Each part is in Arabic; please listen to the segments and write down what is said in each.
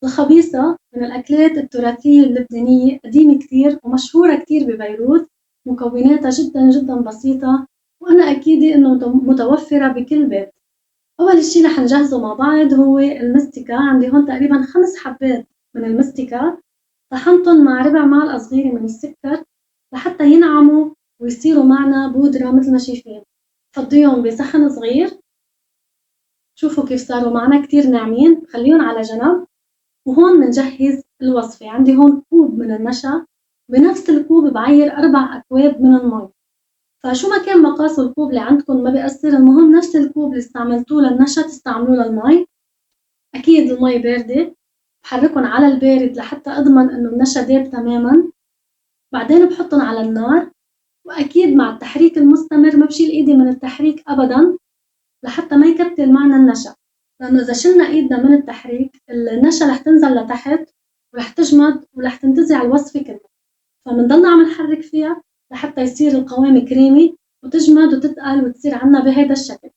الخبيصة من الأكلات التراثية اللبنانية، قديمة كتير ومشهورة كتير ببيروت، مكوناتها جدًا جدًا بسيطة، وأنا أكيدة إنه متوفرة بكل بيت. أول شي رح نجهزه مع بعض هو المستكة. عندي هون تقريبًا 5 حبات من المستكة، طحنتن مع ربع معلقة صغيرة من السكر لحتى ينعموا ويصيروا معنا بودرة متل ما شايفين. فضيهم بصحن صغير. شوفوا كيف صاروا معنا كتير ناعمين، خليهم على جنب. وهون منجهز الوصفة. عندي هون كوب من النشا، بنفس الكوب بعير 4 أكواب من المي. فشو ما كان مقاس الكوب اللي عندكم ما بيأثر، المهم نفس الكوب اللي استعملتوه للنشا تستعملوه للمي. أكيد المي باردة، بحركن على البارد لحتى أضمن إنه النشا داب تماماً. بعدين بحطن على النار، وأكيد مع التحريك المستمر ما بشيل إيدي من التحريك أبداً لحتى ما يكتل معنا النشا، لأنه إذا شلنا إيدنا من التحريك النشا رح تنزل لتحت ورح تجمد ورح تنتزع الوصفة كلها. فمنضلنا عم نحرك فيها لحتى يصير القوام كريمي وتجمد وتتقل وتصير عنا بهيدا الشكل.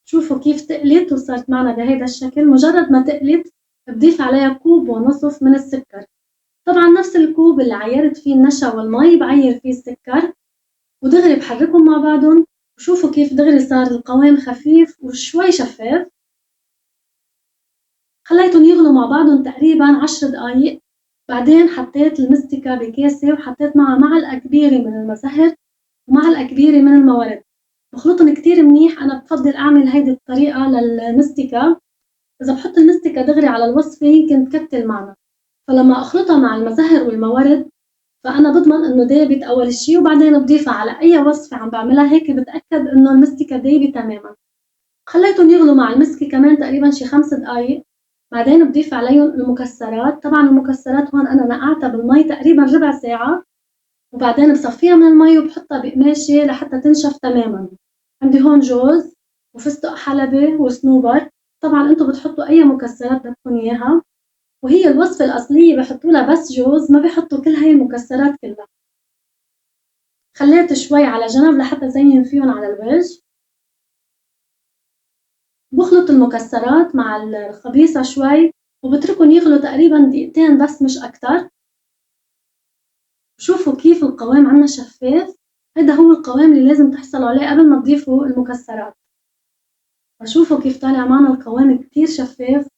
شوفوا كيف تقلت وصارت معنا بهيدا الشكل. مجرد ما تقلت بضيف عليها كوب ونصف من السكر. طبعا نفس الكوب اللي عيرت فيه النشا والمي بعير فيه السكر، ودغري بحركهم مع بعضهم. وشوفوا كيف دغري صار القوام خفيف وشوي شفاف. خليتهم يغلوا مع بعضهم تقريبا 10 دقايق. بعدين حطيت المستكة بكاسة وحطيت معها معلقة كبيرة من المزهر ومعلقة كبيرة من المورد. بخلطهم كتير منيح. أنا بفضل أعمل هيدي الطريقة للمستكة. إذا بحط المستكة دغري على الوصفة يمكن تكتل معنا، فلما أخلطها مع المزهر والمورد فأنا بضمن إنه دابت أول شي، وبعدين بضيفها على أي وصفة عم بعملها هيك بتأكد إنه المستكة دايبة تماماً. خليتهم يغلوا مع المستكة كمان تقريباً شي 5 دقايق. بعدين بضيف عليهم المكسرات. طبعاً المكسرات هون أنا نقعتها بالمي تقريباً ربع ساعة، وبعدين بصفيها من المي وبحطها بقماشة لحتى تنشف تماماً. عندي هون جوز وفستق حلبي وصنوبر. طبعاً أنتوا بتحطوا أي مكسرات بدكم إياها، وهي الوصفة الأصلية بحطوا لها بس جوز، ما بحطوا كل هاي المكسرات كلها. خليت شوي على جنب لحتى زين فيهم على الوجه. بخلط المكسرات مع الخبيصة شوي وبتركهم يغلوا تقريباً دقيقتين بس مش أكتر. شوفوا كيف القوام عنا شفاف. هذا هو القوام اللي لازم تحصلوا عليه قبل ما تضيفوا المكسرات. فشوفوا كيف طالع معنا القوام كتير شفاف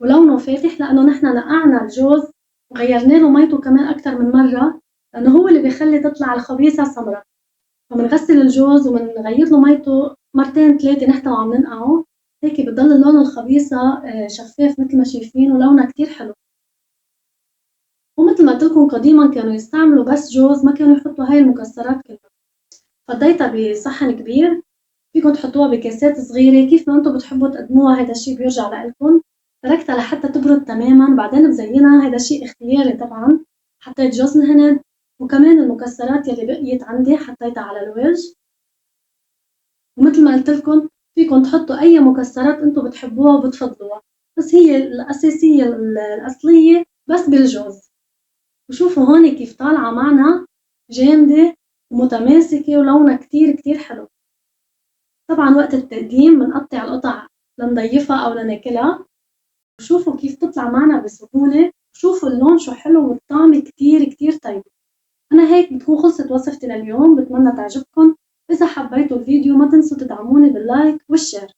ولونه فاتح، لأنه نحن نقعنا الجوز وغيرنا له ميته كمان أكتر من مرة، لأنه هو اللي بيخلي تطلع الخبيصة سمرة. فمنغسل الجوز ومنغير له ميته مرتين 3 نحن وعم ننقعه. هيك بضل لون الخبيصة شفاف مثل ما شايفين ولونها كتير حلو. ومثل ما قلت لكم قديما كانوا يستعملوا بس جوز، ما كانوا يحطوا هاي المكسرات كلها. فضيتها بصحن كبير. فيكم تحطوها بكاسات صغيرة كيف ما انتم بتحبوا تقدموها، هيدا الشي بيرجع لإلكم. تركتها لحتى تبرد تماما. بعدين بزينها، هيدا شي اختياري طبعا. حطيت جوز الهند وكمان المكسرات يلي بقيت عندي حطيتها على الوجه. ومثل ما قلت لكم فيكم تحطوا أي مكسرات انتم بتحبوها وبتفضلوها، بس هي الأساسية الأصلية بس بالجوز. وشوفوا هون كيف طالعة معنا جامدة ومتماسكة ولونها كتير كتير حلو. طبعا وقت التقديم بنقطع القطع لنضيفها أو لناكلها. وشوفوا كيف تطلع معنا بسهولة. شوفوا اللون شو حلو والطعم كتير كتير طيب. أنا هيك بتكون خلصت وصفتي لليوم. بتمنى تعجبكم. إذا حبيتوا الفيديو ما تنسوا تدعموني باللايك والشير.